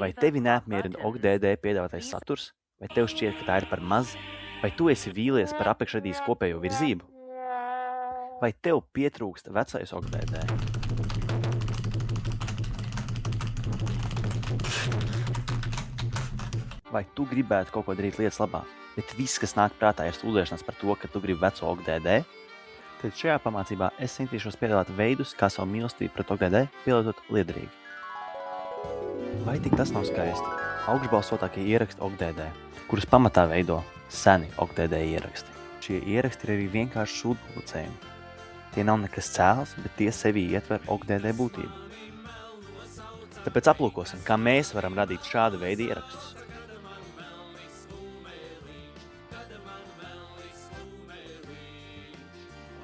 Vai tevi neapmierina OGDD piedāvātais saturs? Vai tev šķiet, ka tā ir par maz? Vai tu esi vīlies par apakšradīs kopējo virzību? Vai tev pietrūkst vecais OGDD? Vai tu gribētu kaut ko darīt lietas labā, bet viss, kas nāk prātā, ir sūdzēšanās par to, ka tu gribi veco OGDD? Tad šajā pamācībā es centīšos piedāvāt veidus, kā savu mīlestību pret OGDD pielietot liederīgi. Vai tik tas nav skaisti? Augšbalsotākie ieraksti OGDD, kurus pamatā veido seni OGDD ieraksti. Šie ieraksti ir arī vienkārši sūdpublicējumi. Tie nav nekas cēls, bet tie sevī ietver OGDD būtību. Tāpēc aplūkosim, kā mēs varam radīt šādu veidu ierakstus.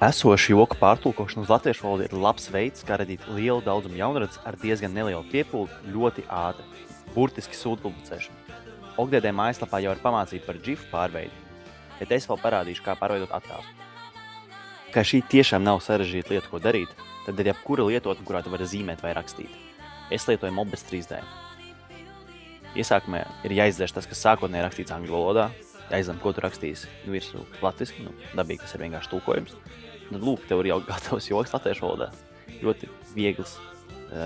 Esošu joku pārtulkošana uz latviešu valodu ir labs veids, kā radīt lielu daudzumu jaunradas ar diezgan nelielu piepūli ļoti ātri, burtiski sūdpublicēšanu. OGDD mājaslapā jau ir pamācība par GIF pārveidi, bet es vēl parādīšu, kā pārveidot attēlu. Kā šī tiešām nav sarežģīta lieta, ko darīt, tad ir jebkura lietotne, kurā tu vari zīmēt vai rakstīt. Es lietoju Mobis 3D. Iesākumā ir jāizdzēš tas, kas sākotnēji rakstīts angļu valodā, jāizlem, ko tu rakstīsi virsū latviski, dabīgi tas ir vienkārši tulkojums. Tad lūk, tev ir jau gatavs joks latviešu valodā. Ļoti viegls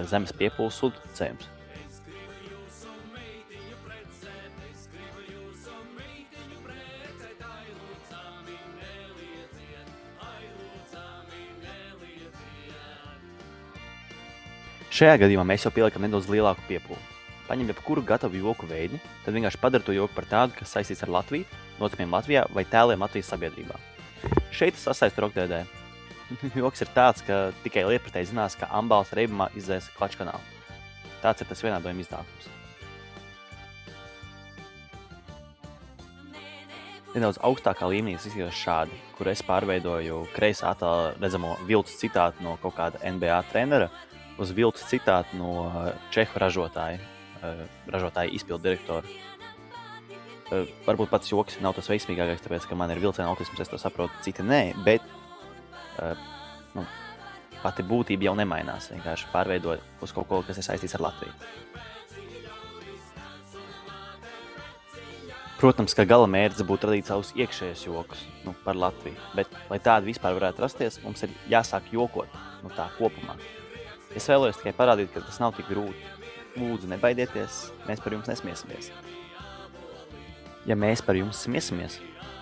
zemes piepūles sūdpublicējums. Šajā gadījumā mēs jau pieliekam nedaudz lielāku piepūli. Paņem jebkuru gatavu joku veidi, tad vienkārši padara to joku par tādu, kas saistīts ar Latviju, notikumiem Latvijā vai tēliem Latvijas sabiedrībā. Šeit es sasaistu ar OGDD. Joks ir tāds, ka tikai lietpratēji zinās, ka ambāls reibumā izdzēs klaču kanālu. Tāds ir tas vienādojuma iznākums. Nedaudz augstākā līmenī tas izskatās šādi, kur es pārveidoju kreisā attēlā redzamo viltus citātu no kaut kāda NBA trenera uz viltus citātu no čehu ražotāja izpildu direktora. Varbūt pats joks nav tas veiksmīgākais, tāpēc, ka man ir vilciena autisms, es to saprotu, citi nē, bet pati būtība jau nemainās, vienkārši pārveidoju uz kaut ko, kas ir saistīts ar Latviju. Protams, ka gala mērķis būtu radīt savus iekšējos jokus par Latviju, bet, lai tādi vispār varētu rasties, mums ir jāsāk jokot tā kopumā. Es vēlējos tikai parādīt, ka tas nav tik grūti. Lūdzu, nebaidieties, mēs par jums nesmiesimies. Ja mēs par jums smiesimies,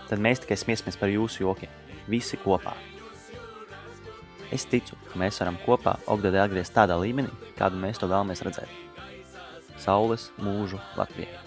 tad mēs tikai smiesimies par jūsu jokiem. Visi kopā. Es ticu, ka mēs varam kopā OGDD atgriezt tādā līmenī, kādu mēs to vēlamies redzēt. Saules mūžu Latvijai.